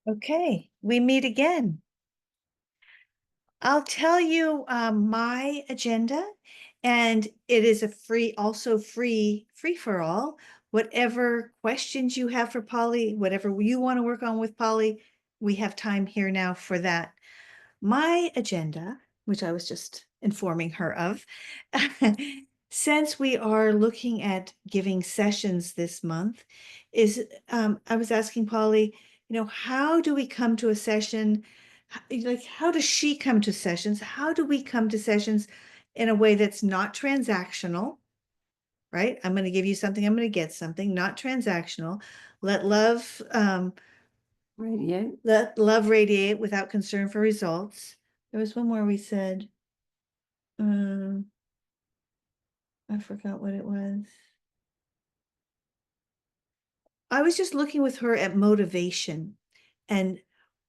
Okay, we meet again. I'll tell you my agenda, and it is a free for all. Whatever questions you have for Polly, whatever you want to work on with Polly, we have time here now for that. My agenda, which I was just informing her of, since we are looking at giving sessions this month, is I was asking Polly, how do we come to a session? Like, how does she come to sessions? How do we come to sessions in a way that's not transactional, right? I'm going to give you something, I'm going to get something, not transactional. Let love Radiate. let love radiate without concern for results. There was one more we said. Um, I forgot what it was. I was just looking with her at motivation and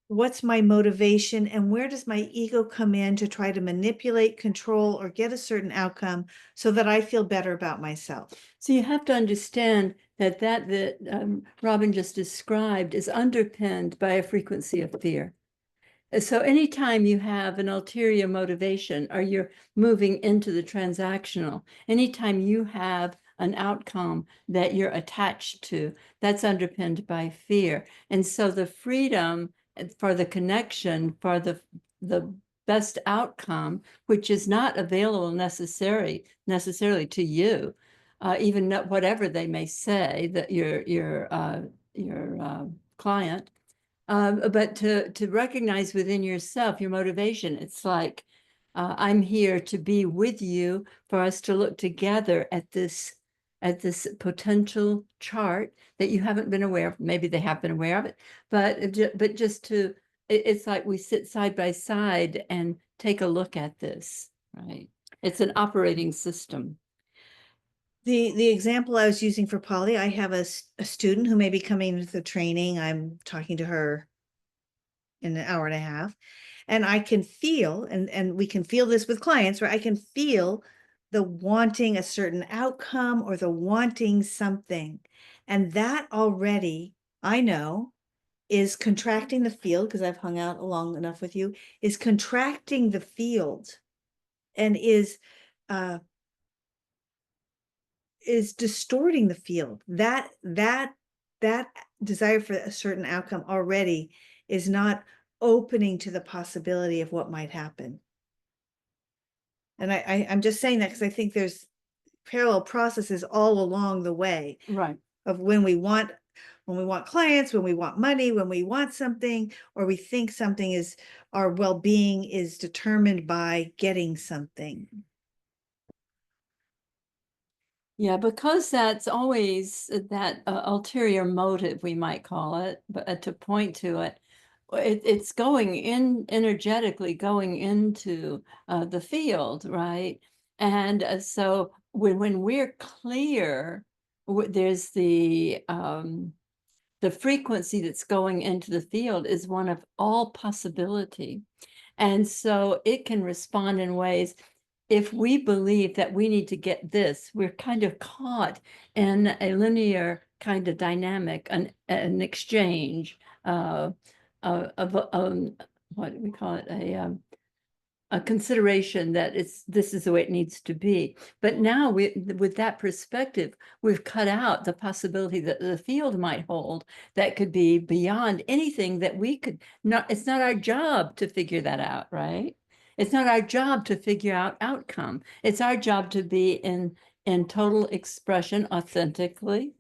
what's my motivation and where does my ego come in to try to manipulate, control, or get a certain outcome so that I feel better about myself. So you have to understand that Robin just described is underpinned by a frequency of fear. So anytime you have an ulterior motivation or you're moving into the transactional, anytime you have an outcome that you're attached to, that's underpinned by fear. And so the freedom for the connection, for the best outcome, which is not available necessarily to you, even whatever they may say that your client. But to recognize within yourself your motivation, it's like, I'm here to be with you for us to look together at this potential chart that you haven't been aware of. Maybe they have been aware of it, but just to, it's like we sit side by side and take a look at this, right? It's an operating system. The example I was using for Polly, I have a student who may be coming to the training. I'm talking to her in an hour and a half, and I can feel, and we can feel this with clients, right? I can feel the wanting a certain outcome or the wanting something. And that already, I know, is contracting the field, because I've hung out long enough with you, is contracting the field and uh is distorting the field. That desire for a certain outcome already is not opening to the possibility of what might happen. And I'm just saying that because I think there's parallel processes all along the way, Right. of when we want clients, when we want money, when we want something, or we think something is, our well-being is determined by getting something. Yeah, because that's always that ulterior motive, we might call it, but to point to it, it's going in energetically going into the field, right? And so when we're clear, there's the frequency that's going into the field is one of all possibility. And so it can respond in ways. If we believe that we need to get this, we're kind of caught in a linear kind of dynamic, an exchange of what do we call it? A consideration that this is the way it needs to be. But now with that perspective, we've cut out the possibility that the field might hold that could be beyond anything that we could not. It's not our job to figure that out, right? It's not our job to figure out outcome. It's our job to be in total expression authentically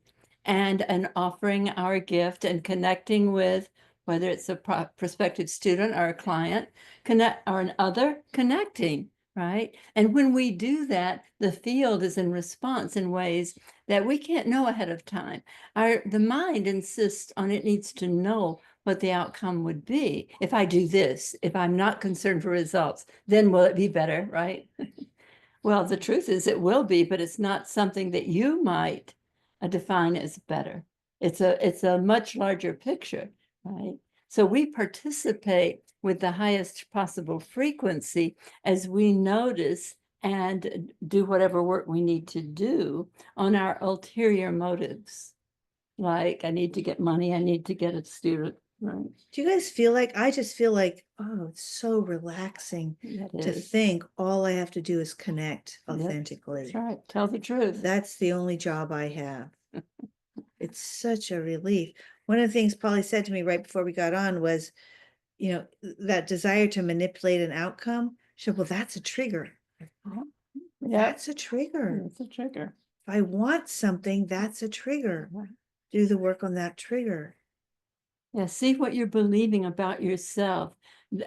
and offering our gift and connecting with, whether it's a prospective student or a client, connect or an other, connecting, right? And when we do that, the field is in response in ways that we can't know ahead of time. The mind insists on, it needs to know what the outcome would be. If I do this, if I'm not concerned for results, then will it be better, right? Well, the truth is it will be, but it's not something that you might define as better. It's a much larger picture, right? So we participate with the highest possible frequency as we notice and do whatever work we need to do on our ulterior motives. Like, I need to get money, I need to get a student, Right. Do you guys feel like, I just feel like, oh, it's so relaxing That to is. think all I have to do is connect Yep. That's authentically. right. Tell the truth. That's the only job I have. It's such a relief. One of the things Polly said to me right before we got on was, that desire to manipulate an outcome. She said, well, that's a trigger. Yep. That's a trigger. It's a trigger. If I want something, that's a trigger. Right. Do the work on that trigger. Yeah, see what you're believing about yourself,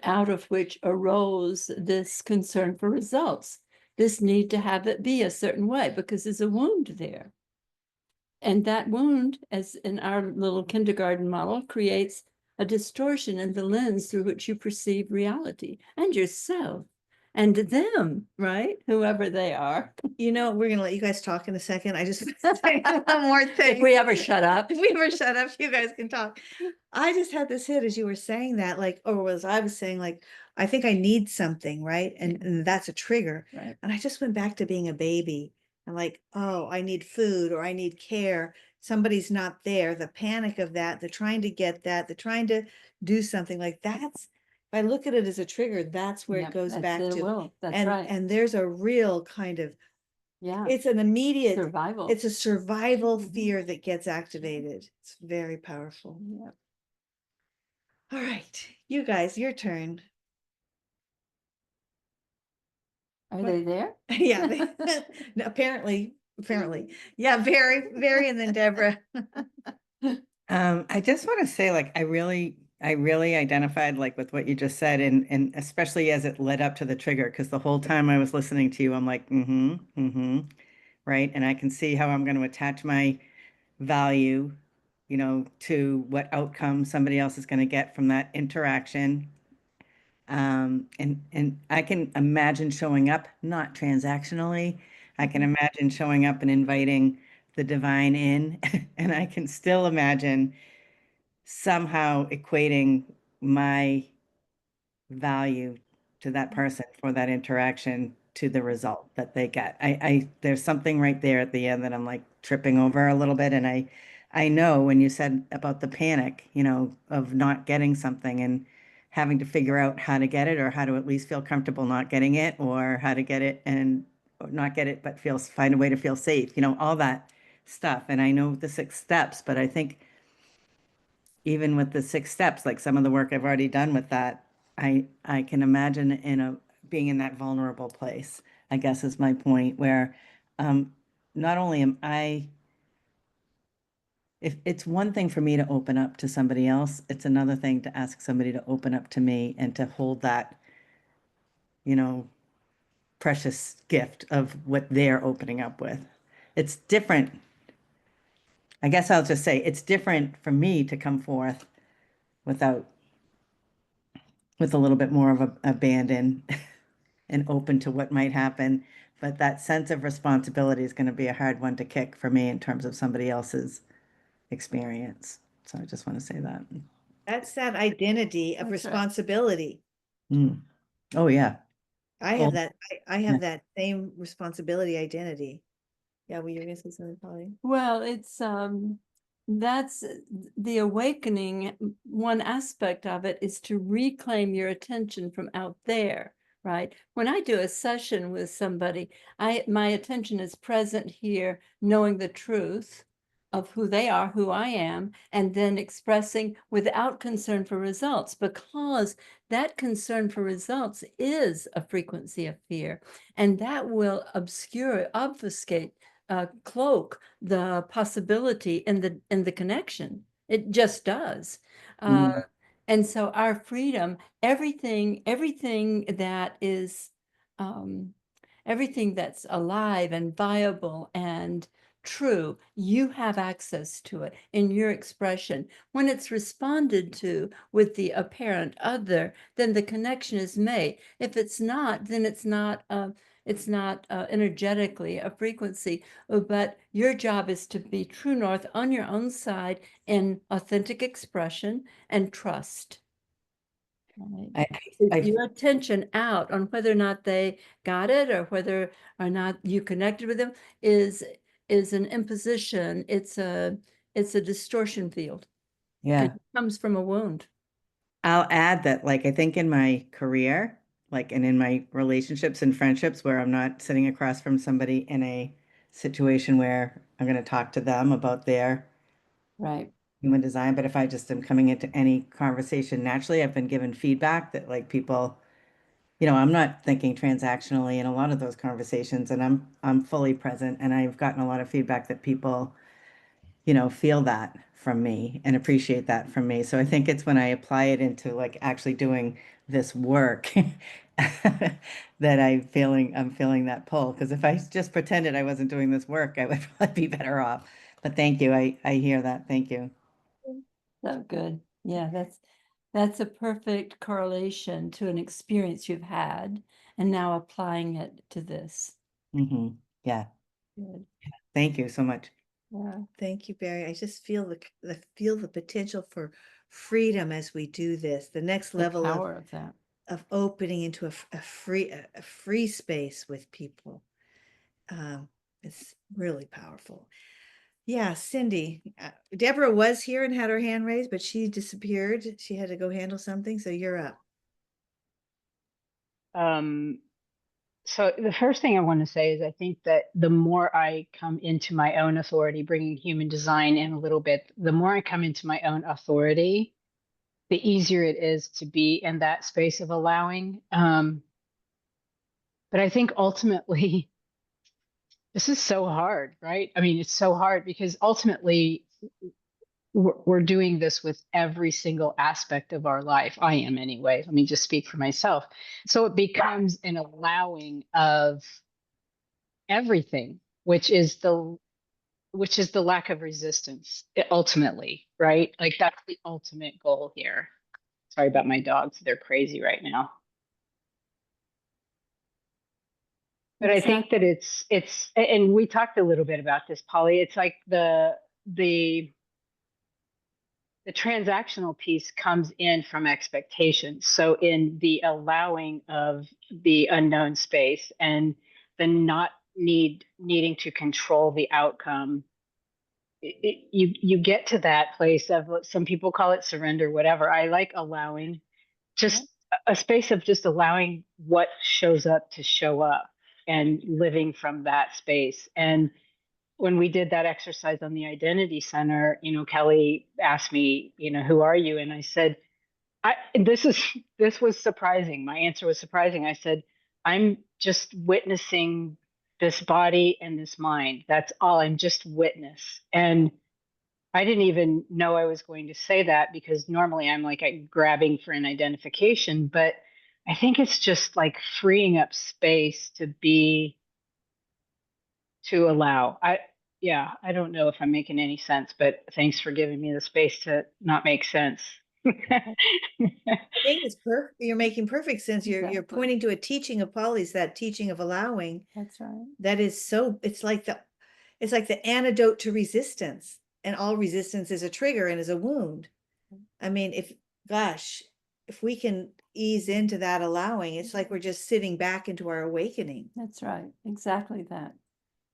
out of which arose this concern for results, this need to have it be a certain way because there's a wound there. And that wound, as in our little kindergarten model, creates a distortion in the lens through which you perceive reality and yourself and them, right? Whoever they are. We're gonna let you guys talk in a second. I just say one more thing. If we ever shut up. If we ever shut up, you guys can talk. I just had this hit as you were saying that, like, or as I was saying, like, I think I need something, right? And that's a trigger. Right. And I just went back to being a baby and like, oh, I need food or I need care. Somebody's not there. The panic of that, they're trying to get that, they're trying to do something like that's, if I look at it as a trigger, that's where it Yep, goes that's back the to. will. That's And right. and there's a real kind of, Yeah. it's an immediate, Survival. it's a survival Mhm. fear that gets activated. It's very powerful. Yeah. All right, you guys, your turn. Are What? they there? Yeah, no, apparently, yeah, very, and then Deborah. I just want to say, like, I really identified like with what you just said, and especially as it led up to the trigger, because the whole time I was listening to you, I'm like, right, and I can see how I'm going to attach my value, to what outcome somebody else is going to get from that interaction. And I can imagine showing up, not transactionally. I can imagine showing up and inviting the divine in, and I can still imagine somehow equating my value to that person for that interaction to the result that they get. There's something right there at the end that I'm like tripping over a little bit. And I know when you said about the panic, of not getting something and having to figure out how to get it or how to at least feel comfortable not getting it or how to get it and or not get it, but find a way to feel safe, all that stuff. And I know the 6 steps, but I think even with the 6 steps, like some of the work I've already done with that, I can imagine being in that vulnerable place, I guess is my point, where not only am I, if it's one thing for me to open up to somebody else, it's another thing to ask somebody to open up to me and to hold that, you know, precious gift of what they're opening up with. It's different. I guess I'll just say it's different for me to come forth without with a little bit more of a abandon and open to what might happen. But that sense of responsibility is going to be a hard one to kick for me in terms of somebody else's experience. So I just want to say that. That's that identity of That's right. responsibility. Mm. Oh, yeah. I have Oh, that, I yeah. have that same responsibility identity. Yeah, well, you're gonna say something, Polly? Well, it's that's the awakening. One aspect of it is to reclaim your attention from out there, right? When I do a session with somebody, my attention is present here, knowing the truth of who they are, who I am, and then expressing without concern for results, because that concern for results is a frequency of fear, and that will obfuscate, cloak the possibility in the connection. It just does. Mm. And so our freedom, everything that is, um, everything that's alive and viable and true, you have access to it in your expression. When it's responded to with the apparent other, then the connection is made. If it's not, then it's not energetically a frequency, but your job is to be true north on your own side in authentic expression and trust. Right. I, I, Your attention out on whether or not they got it or whether or not you connected with them is an imposition. It's a distortion field. Yeah. It comes from a wound. I'll add that, like, I think in my career, like, and in my relationships and friendships where I'm not sitting across from somebody in a situation where I'm going to talk to them about their Right. human design, but if I just am coming into any conversation naturally, I've been given feedback that, like, people, I'm not thinking transactionally in a lot of those conversations, and I'm fully present, and I've gotten a lot of feedback that people feel that from me and appreciate that from me. So I think it's when I apply it into like actually doing this work that I'm feeling that pull. Because if I just pretended I wasn't doing this work, I would probably be better off. But thank you. I hear that. Thank you. So good. Yeah, that's a perfect correlation to an experience you've had and now applying it to this. Yeah. Good. Thank you so much. Yeah. Thank you, Barry. I just feel the potential for freedom as we do this. The next The level power of that. of opening into a free space with people. It's really powerful. Yeah, Cindy. Deborah was here and had her hand raised, but she disappeared. She had to go handle something, so you're up. So the first thing I want to say is I think that the more I come into my own authority, bringing human design in a little bit, the more I come into my own authority, the easier it is to be in that space of allowing. But I think ultimately, this is so hard, right? I mean, it's so hard because ultimately we're doing this with every single aspect of our life. I am anyway. Let me just speak for myself. So it becomes an allowing of everything, which is the lack of resistance ultimately, right? Like that's the ultimate goal here. Sorry about my dogs. They're crazy right now. But I think that it's and we talked a little bit about this, Polly. It's like the transactional piece comes in from expectations. So in the allowing of the unknown space and the not needing to control the outcome, you get to that place of what some people call it surrender, whatever. I like allowing, just a space of just allowing what shows up to show up and living from that space. And when we did that exercise on the identity center, Kelly asked me, who are you? And I said, this was surprising. My answer was surprising. I said, I'm just witnessing this body and this mind. That's all. I'm just witness. And I didn't even know I was going to say that because normally I'm grabbing for an identification, but I think it's just like freeing up space to allow. I don't know if I'm making any sense, but thanks for giving me the space to not make sense. I think it's perfect. You're making perfect sense. You're Exactly. pointing to a teaching of Polly's, that teaching of allowing. That's right. That is so, it's like the antidote to resistance. And all resistance is a trigger and is a wound. I mean, if we can ease into that allowing, it's like we're just sitting back into our awakening. That's right. Exactly that.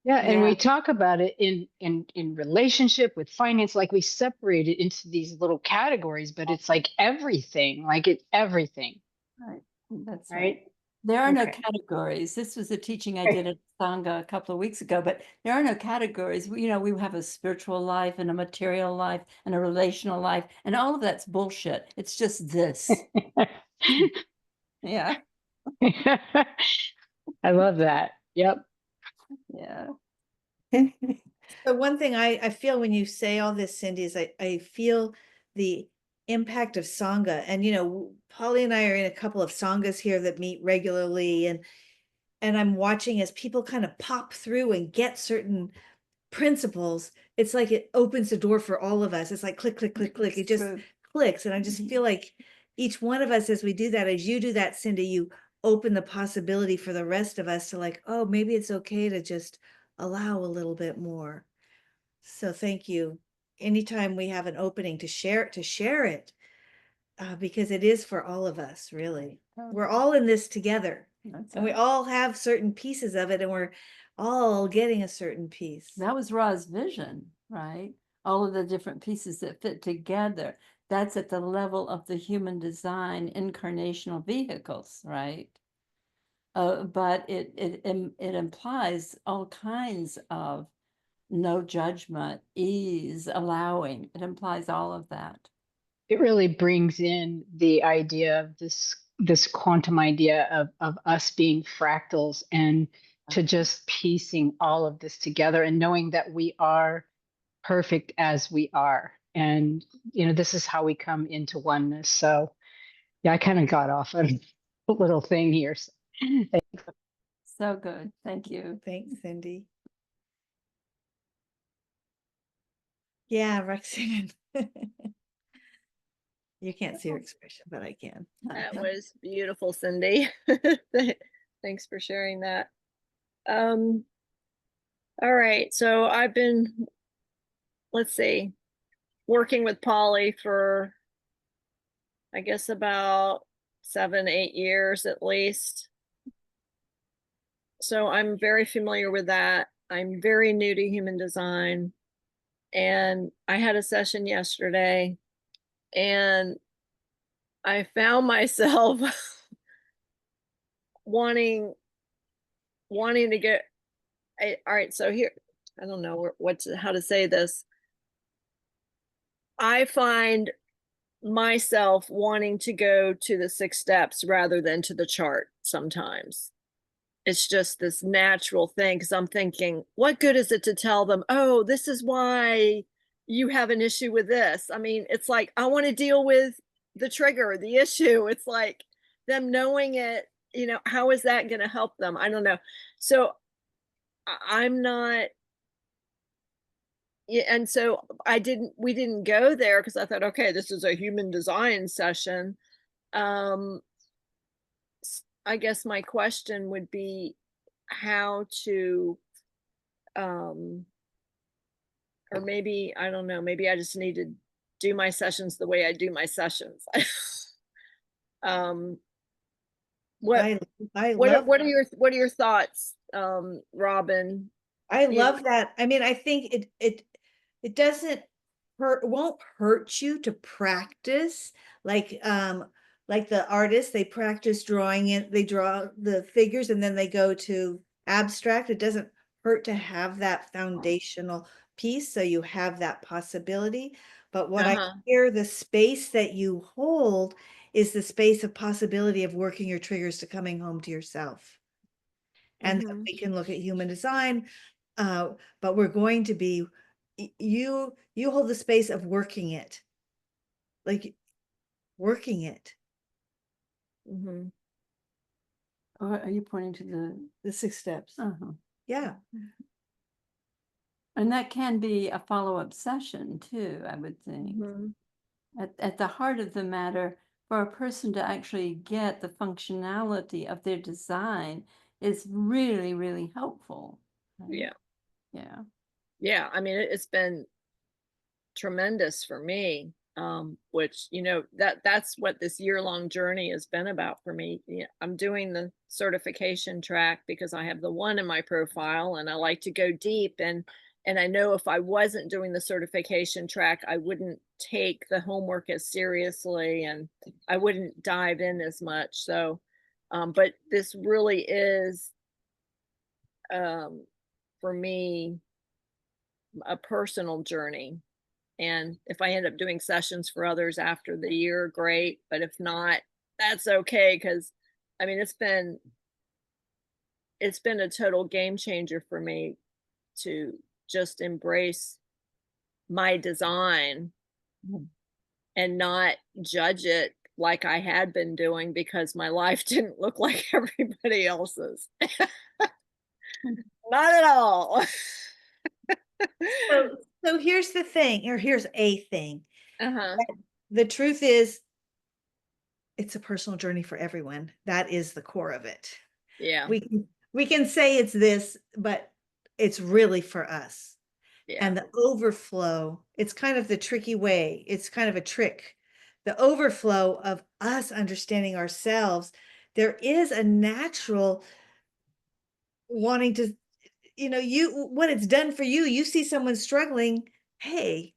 Yeah, and Yeah. we talk about it in relationship with finance, like we separate it into these little categories, but it's like everything, like it's everything, Right. That's right. right? There are no Okay. categories. This was a teaching I did at Sangha a couple of weeks ago, but there are no categories. We have a spiritual life and a material life and a relational life, and all of that's bullshit. It's just this. Yeah. I love that. Yep. Yeah. So one thing I feel when you say all this, Cindy, is I feel the impact of Sangha. And Polly and I are in a couple of Sanghas here that meet regularly, and I'm watching as people kind of pop through and get certain principles. It's like it opens the door for all of us. It's like click, click, click, click. It It's just true. clicks. And I just feel like each one of us, as we do that, as you do that, Cindy, you open the possibility for the rest of us to like, oh, maybe it's okay to just allow a little bit more. So thank you. Anytime we have an opening to share it, because it is for all of us, really. We're all in this together. That's And we right. all have certain pieces of it, and we're all getting a certain piece. That was Ra's vision, right? all of the different pieces that fit together. That's at the level of the human design incarnational vehicles, right? But it implies all kinds of no judgment, ease, allowing. It implies all of that. It really brings in the idea of this quantum idea of us being fractals, and to just piecing all of this together and knowing that we are perfect as we are. And, this is how we come into oneness. So yeah, I kind of got off on a little thing here. So, So good. Thank you. Thanks, Cindy. Yeah, Roxanne. You can't see her expression, but I can. That was beautiful, Cindy. Thanks for sharing that. All right, so I've been, let's see, working with Polly for, I guess, about 7, 8 years at least. So I'm very familiar with that. I'm very new to human design. And I had a session yesterday, and I found myself wanting to get all right, so here, I don't know how to say this. I find myself wanting to go to the 6 steps rather than to the chart sometimes. It's just this natural thing, because I'm thinking, what good is it to tell them, oh, this is why you have an issue with this? I mean, it's like, I want to deal with the trigger, the issue. It's like them knowing it, how is that going to help them? I don't know. So I'm not, yeah, and so we didn't go there because I thought, okay, this is a human design session. I guess my question would be how to, or maybe, I don't know, maybe I just need to do my sessions the way I do my sessions. What I love what are your thoughts, Robin? I You- love that. I mean, I think it doesn't hurt, it won't hurt you to practice. Like the artists, they practice drawing it, they draw the figures and then they go to abstract. It doesn't hurt to have that foundational piece, so you have that possibility. But what I hear, the space that you hold is the space of possibility of working your triggers to coming home to yourself. And then we can look at human design, but we're going to be, you hold the space of working it, like working it. Or are you pointing to The 6 steps. Yeah. And that can be a follow-up session too, I would think. At the heart of the matter, for a person to actually get the functionality of their design is really, really helpful. Right? Yeah. I mean, it's been tremendous for me, which, that's what this year-long journey has been about for me. I'm doing the certification track because I have the 1 in my profile and I like to go deep, and I know if I wasn't doing the certification track, I wouldn't take the homework as seriously and I wouldn't dive in as much. So, but this really is, for me, a personal journey. And if I end up doing sessions for others after the year, great. But if not, that's okay. Cause I mean, it's been a total game changer for me to just embrace my design and not judge it like I had been doing, because my life didn't look like everybody else's. Not at all. So here's the thing, or here's a thing. Uh-huh. The truth is, it's a personal journey for everyone. That is the core of it. Yeah. We can say it's this, but it's really for us. Yeah. And the overflow, it's kind of the tricky way. It's kind of a trick. The overflow of us understanding ourselves, there is a natural wanting to, when it's done for you, you see someone struggling, hey,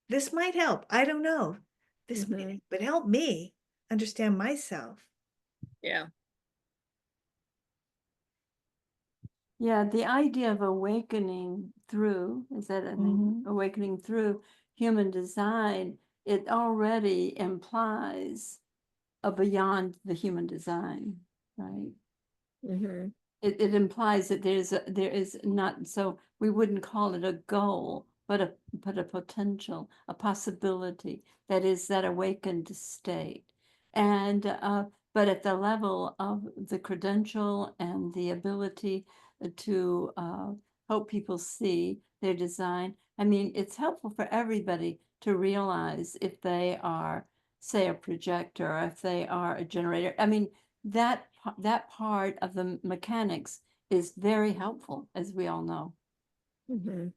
this might help. I don't know. This Mhm. but help me understand myself. Yeah. Yeah, the idea of awakening through, is that, I mean, awakening through human design, it already implies a beyond the human design, right? Mhm. It implies that there is not, so we wouldn't call it a goal, but a potential, a possibility that is that awakened state. And but at the level of the credential and the ability to help people see their design, I mean, it's helpful for everybody to realize if they are, say, a projector, or if they are a generator. I mean, that part of the mechanics is very helpful, as we all know. Mhm.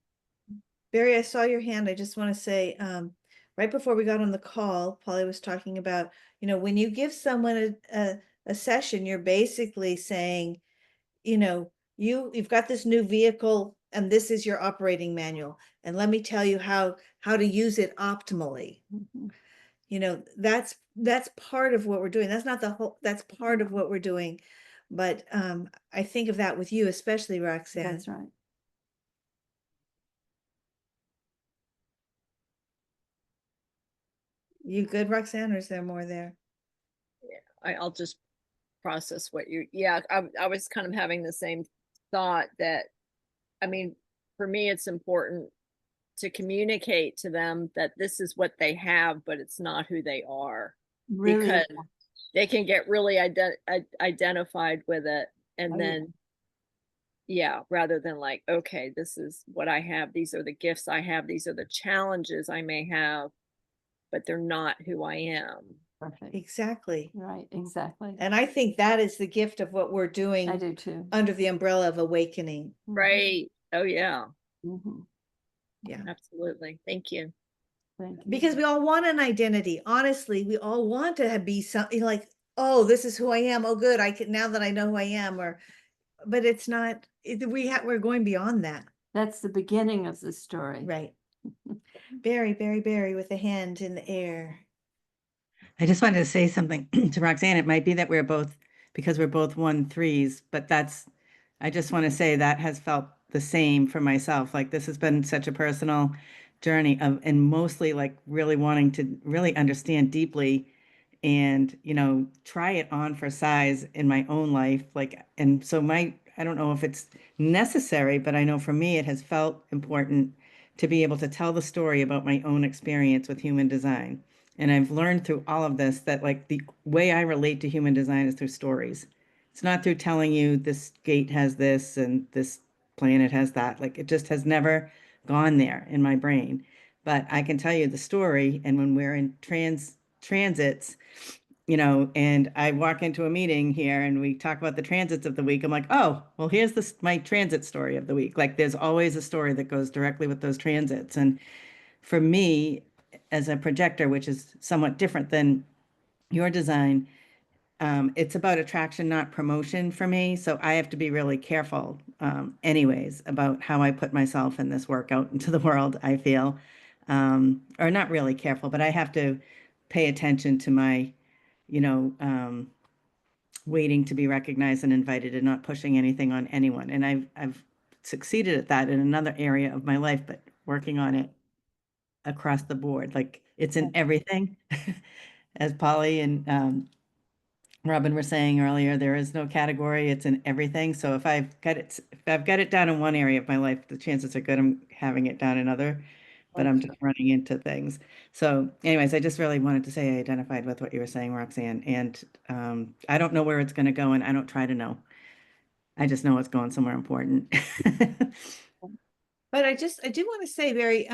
Barry, I saw your hand. I just want to say, right before we got on the call, Polly was talking about, when you give someone a session, you're basically saying, you've got this new vehicle and this is your operating manual. And let me tell you how to use it optimally. That's part of what we're doing. That's not the whole, that's part of what we're doing. But I think of that with you, especially Roxanne. That's right. You good, Roxanne, or is there more there? I'll just process what you, yeah, I was kind of having the same thought that, I mean, for me, it's important to communicate to them that this is what they have, but it's not who they are. Really, Because they can get really identified with it. And Oh, yeah. then, yeah, rather than like, okay, this is what I have. These are the gifts I have. These are the challenges I may have, but they're not who I am. perfect. Exactly. Right, exactly. And I think that is the gift of what we're I doing do too. under the umbrella of awakening. Right. Oh, yeah, Mm-hmm. Yeah. absolutely. Thank you. Thank you. Because we all want an identity. Honestly, we all want to be something like, oh, this is who I am. Oh, good. I can, now that I know who I am, but it's not, we're going beyond that. That's the beginning of the story. Right. Barry with a hand in the air. I just wanted to say something to Roxanne. It might be that we're both, because we're both 1-3s, but I just want to say that has felt the same for myself. Like this has been such a personal journey and mostly like really wanting to really understand deeply and, try it on for size in my own life. Like, and so I don't know if it's necessary, but I know for me, it has felt important to be able to tell the story about my own experience with human design. And I've learned through all of this that like the way I relate to human design is through stories. It's not through telling you this gate has this and this planet has that. Like it just has never gone there in my brain. But I can tell you the story. And when we're in transits, and I walk into a meeting here and we talk about the transits of the week, I'm like, oh, well, here's my transit story of the week. Like there's always a story that goes directly with those transits. And for me, as a projector, which is somewhat different than your design, it's about attraction, not promotion for me. So I have to be really careful, anyways, about how I put myself in this work out into the world, I feel. Or not really careful, but I have to pay attention to my, you know, waiting to be recognized and invited and not pushing anything on anyone. And I've succeeded at that in another area of my life, but working on it across the board. Like it's in everything. As Polly and Robin were saying earlier, there is no category, it's in everything. So if I've got it down in one area of my life, the chances are good I'm having it down in other, but I'm just running into things. So anyways, I just really wanted to say I identified with what you were saying, Roxanne, and I don't know where it's going to go and I don't try to know. I just know it's going somewhere important. But I do want to say, Barry,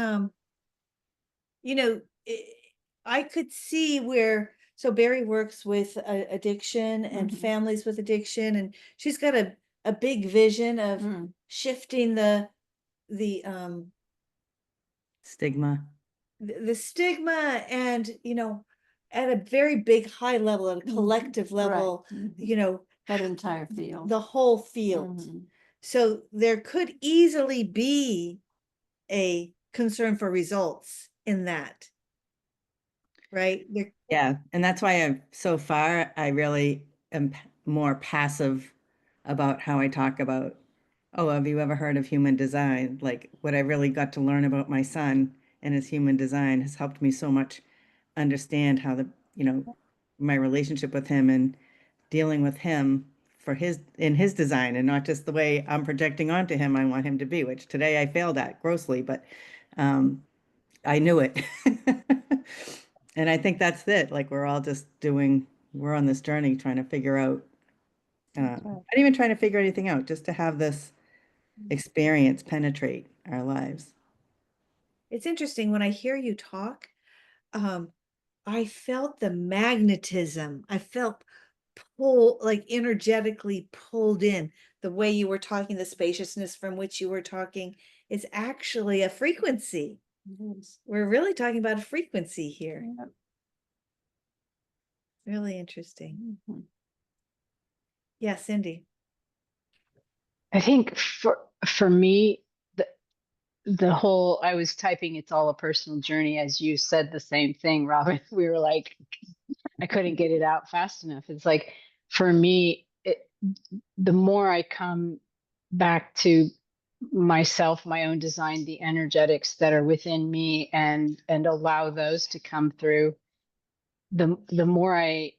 you know, I could see where, so Barry works with addiction and Mhm. families with addiction, and she's got a big vision of Mm. shifting the Stigma. the stigma and, at a very big high level, at a collective level, Right. That entire field. the whole field. Mhm. So there could easily be a concern for results in that, right? Yeah, and that's why so far I really am more passive about how I talk about, oh, have you ever heard of human design? Like what I really got to learn about my son and his human design has helped me so much understand how my relationship with him and dealing with him in his design, and not just the way I'm projecting onto him I want him to be, which today I failed at grossly, but I knew it. And I think that's it. Like we're all just we're on this journey trying to figure out, not even trying to figure anything out, just to have this experience penetrate our lives. It's interesting when I hear you talk, I felt the magnetism. I felt like energetically pulled in. The way you were talking, the spaciousness from which you were talking is actually a frequency. Yes. We're really talking about a frequency here. Yep. Really interesting. Mhm. Yeah, Cindy. I think for me, the whole, I was typing, it's all a personal journey, as you said the same thing, Robin. We were like, I couldn't get it out fast enough. It's like, for me, the more I come back to myself, my own design, the energetics that are within me, and allow those to come through, the more I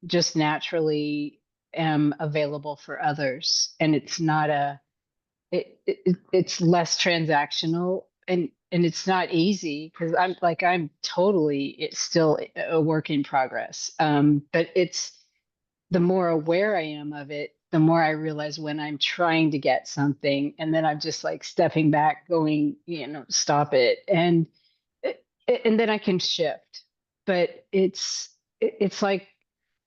just naturally am available for others. And it's not it's less transactional, and it's not easy, because I'm totally, it's still a work in progress. But it's, the more aware I am of it, the more I realize when I'm trying to get something, and then I'm just like stepping back, going, stop it, and then I can shift. But it's like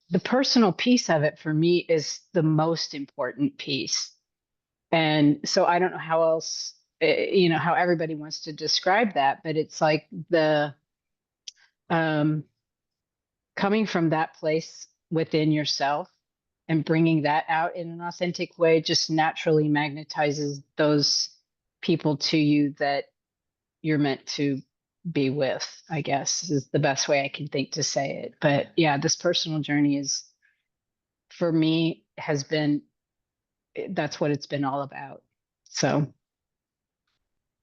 the personal piece of it for me is the most important piece. And so I don't know how else, how everybody wants to describe that, but it's like the coming from that place within yourself and bringing that out in an authentic way just naturally magnetizes those people to you that you're meant to be with, I guess, is the best way I can think to say it. But yeah, this personal journey is, for me, has been, that's what it's been all about. So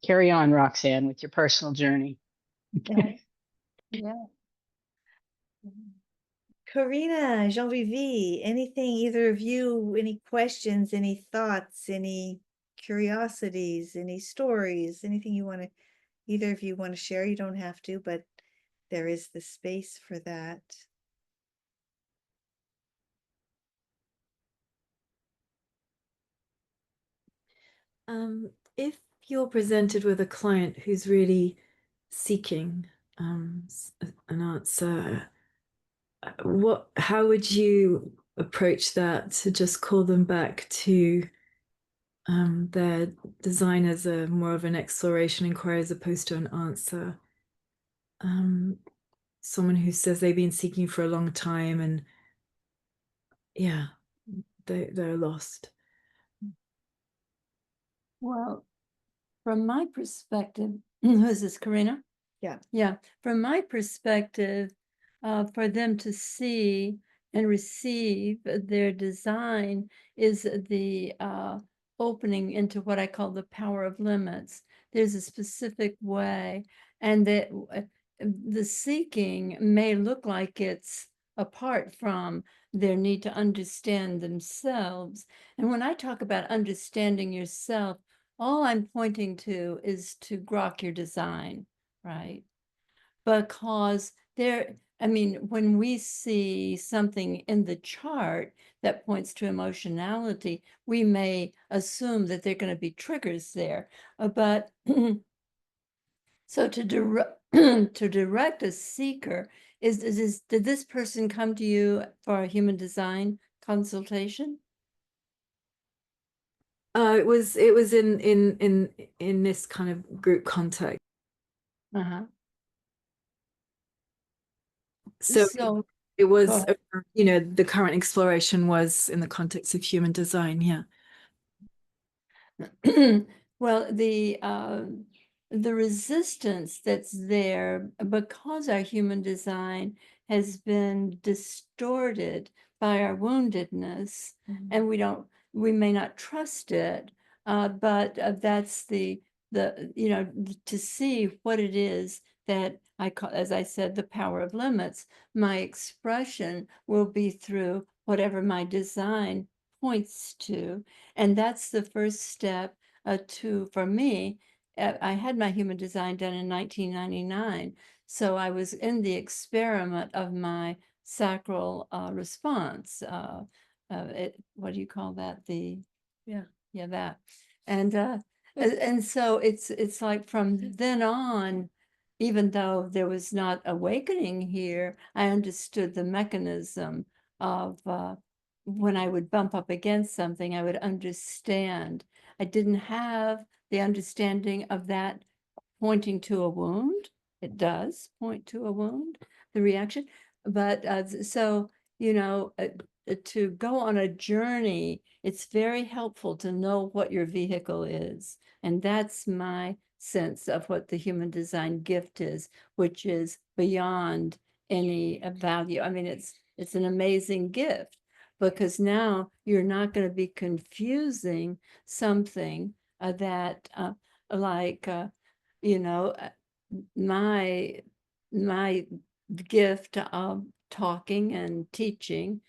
carry on, Roxanne, with your personal journey. Yeah. Karina, Jean-Vivi, anything, either of you, any questions, any thoughts, any curiosities, any stories, anything either of you want to share? You don't have to, but there is the space for that. If you're presented with a client who's really seeking an answer, how would you approach that to just call them back to their design as more of an exploration inquiry as opposed to an answer? Someone who says they've been seeking for a long time and yeah, they're lost. Well, from my perspective, who's this, Karina? Yeah. Yeah. From my perspective, for them to see and receive their design is the opening into what I call the power of limits. There's a specific way, and that the seeking may look like it's apart from their need to understand themselves. And when I talk about understanding yourself, all I'm pointing to is to grok your design, right? Because when we see something in the chart that points to emotionality, we may assume that there are going to be triggers there. But so to direct a seeker, did this person come to you for a human design consultation? It was in this kind of group context. Uh-huh. So it was, the current exploration was in the context of human design. Yeah. Well, the resistance that's there because our human design has been distorted by our woundedness, and we may not trust it, but that's the to see what it is that I call, as I said, the power of limits. My expression will be through whatever my design points to, and that's the first step for me. I had my human design done in 1999, so I was in the experiment of my sacral response. What do you call that? Yeah, that. And so it's like from then on, even though there was not awakening here, I understood the mechanism of when I would bump up against something, I would understand. I didn't have the understanding of that pointing to a wound. It does point to a wound, the reaction. But so, to go on a journey, it's very helpful to know what your vehicle is. And that's my sense of what the human design gift is, which is beyond any value. I mean, it's an amazing gift, because now you're not going to be confusing something that like my gift of talking and teaching,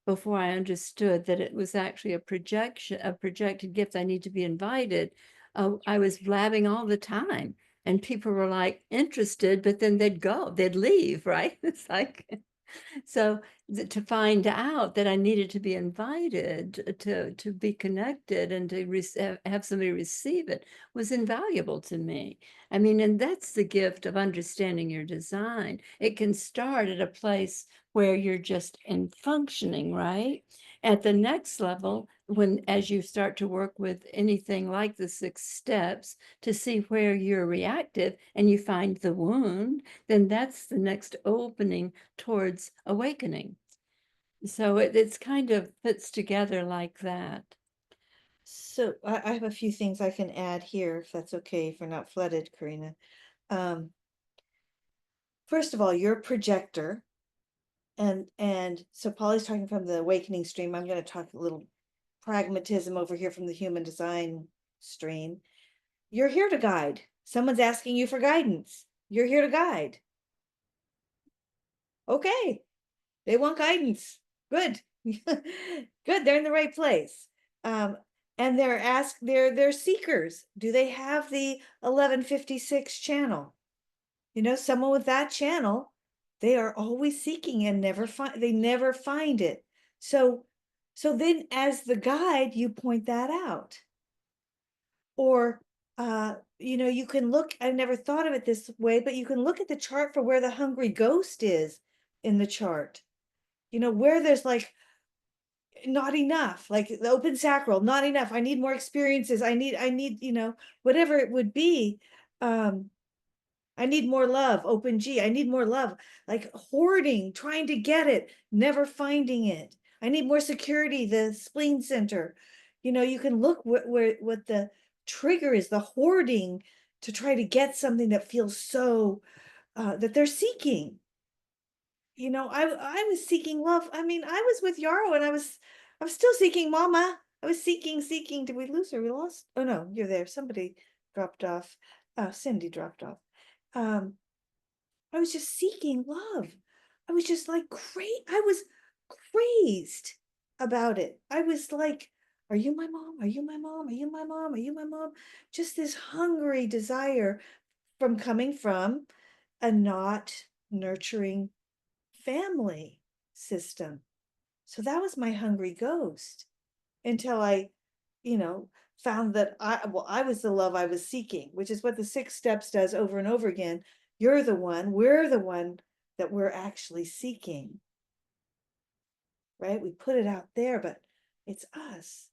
before I understood that it was actually a projected gift. I need to be invited. I was blabbing all the time, and people were like interested, but then they'd leave, right? It's like, so to find out that I needed to be invited to be connected and to have somebody receive it was invaluable to me. I mean, and that's the gift of understanding your design. It can start at a place where you're just in functioning, right? At the next level, as you start to work with anything like the 6 steps to see where you're reactive and you find the wound, then that's the next opening towards awakening. So it's kind of fits together like that. So I have a few things I can add here, if that's okay, if we're not flooded, Karina. First of all, you're a projector. And so Polly's talking from the awakening stream. I'm going to talk a little pragmatism over here from the human design stream. You're here to guide. Someone's asking you for guidance. You're here to guide. Okay. They want guidance. Good. Good. They're in the right place. And they're seekers. Do they have the 1156 channel? Someone with that channel, they are always seeking and never find it. So then as the guide, you point that out. Or you can look, I never thought of it this way, but you can look at the chart for where the hungry ghost is in the chart. Where there's like not enough, like the open sacral, not enough. I need more experiences. I need, whatever it would be. I need more love, open G. I need more love, like hoarding, trying to get it, never finding it. I need more security, the spleen center. You can look what the trigger is, the hoarding to try to get something that feels so that they're seeking. I was seeking love. I mean, I was with Yarrow and I was still seeking Mama. I was seeking. Did we lose her? We lost? Oh no, you're there. Somebody dropped off. Cindy dropped off. I was just seeking love. I was just like I was crazed about it. I was like, are you my mom? Are you my mom? Are you my mom? Are you my mom? Just this hungry desire coming from a not nurturing family system. So that was my hungry ghost until I, found that I was the love I was seeking, which is what the 6 steps does over and over again. We're the one that we're actually seeking. Right? We put it out there, but it's us.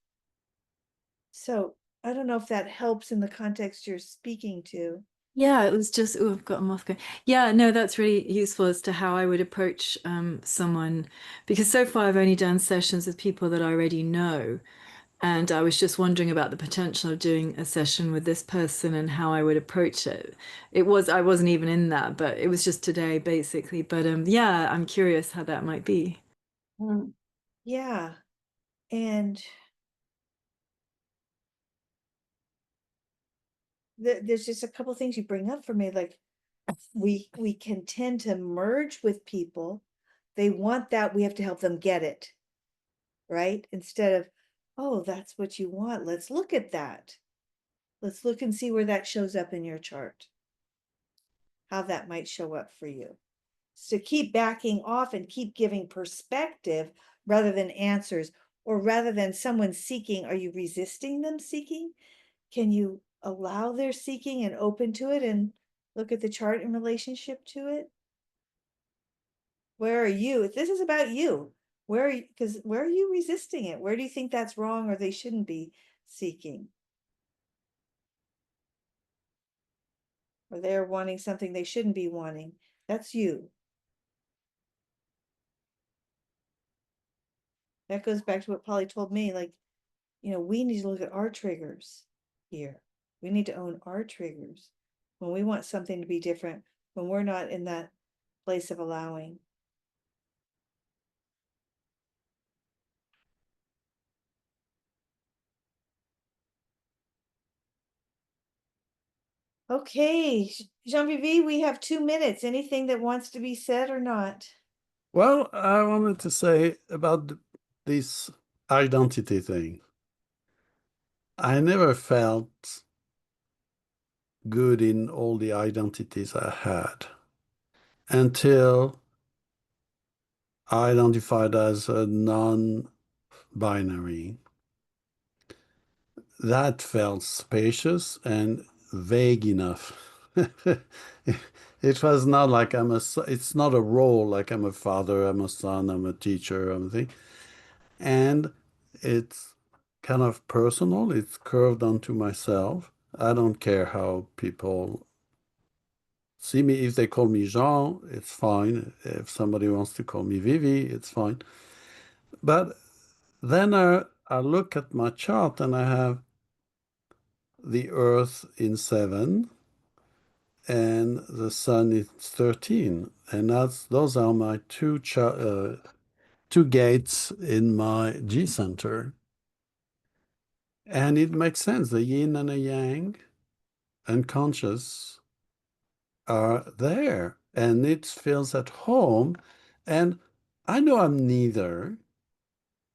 So I don't know if that helps in the context you're speaking to. Yeah, it was just, I've got them off going. Yeah, no, that's really useful as to how I would approach someone, because so far I've only done sessions with people that I already know. And I was just wondering about the potential of doing a session with this person and how I would approach it. I wasn't even in that, but it was just today basically. But yeah, I'm curious how that might be. Mm. Yeah. And there's just a couple things you bring up for me, like we can tend to merge with people. They want that, we have to help them get it, right? Instead of, oh, that's what you want. Let's look at that. Let's look and see where that shows up in your chart. How that might show up for you. So keep backing off and keep giving perspective rather than answers, or rather than someone seeking, are you resisting them seeking? Can you allow their seeking and open to it and look at the chart in relationship to it? Where are you? If this is about you, where are you, because where are you resisting it? Where do you think that's wrong or they shouldn't be seeking? Or they're wanting something they shouldn't be wanting. That's you. That goes back to what Polly told me, like, we need to look at our triggers here. We need to own our triggers when we want something to be different, when we're not in that place of allowing. Okay, Jean-Vivi, we have 2 minutes. Anything that wants to be said or not? Well, I wanted to say about this identity thing. I never felt good in all the identities I had until I identified as a non-binary. That felt spacious and vague enough. It was not like it's not a role like I'm a father, I'm a son, I'm a teacher, I'm a thing. And it's kind of personal, it's curved onto myself. I don't care how people see me. If they call me Jean, it's fine. If somebody wants to call me Vivi, it's fine. But then I look at my chart and I have the Earth in 7 and the Sun in 13. And those are my two gates in my G center. And it makes sense. The yin and the yang, unconscious, are there. And it feels at home. And I know I'm neither.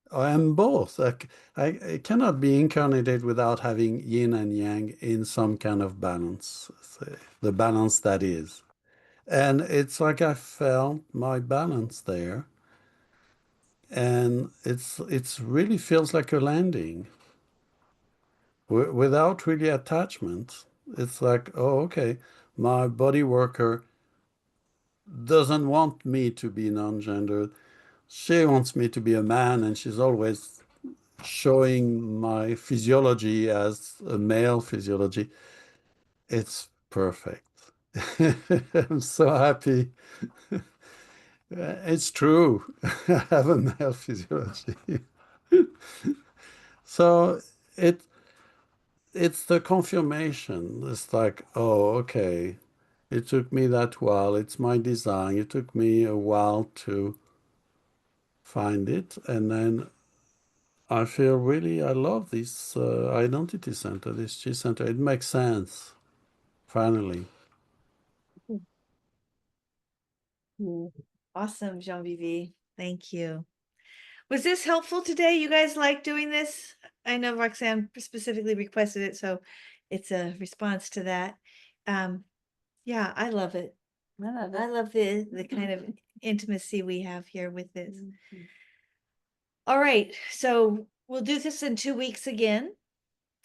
I am both. I cannot be incarnated without having yin and yang in some kind of balance, the balance that is. And it's like I felt my balance there. And it's really feels like a landing without really attachment. It's like, oh, okay, my body worker doesn't want me to be non-gendered. She wants me to be a man, and she's always showing my physiology as a male physiology. It's perfect. I'm so happy. It's true. I have a male physiology. So it's the confirmation. It's like, oh, okay. It took me that while. It's my design. It took me a while to find it. And then I feel really, I love this identity center, this G center. It makes sense, finally. Awesome, Jean-Vivi. Thank you. Was this helpful today? You guys like doing this? I know Roxanne specifically requested it, so it's a response to that. Yeah, I love it. I love the kind of intimacy we have here with this. All right, so we'll do this in 2 weeks again.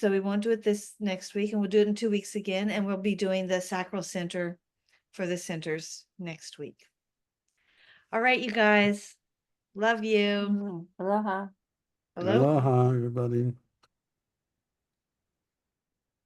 So we won't do it this next week, and we'll do it in 2 weeks again, and we'll be doing the sacral center for the centers next week. All right, you guys. Love you. Aloha. Hello. Aloha, everybody.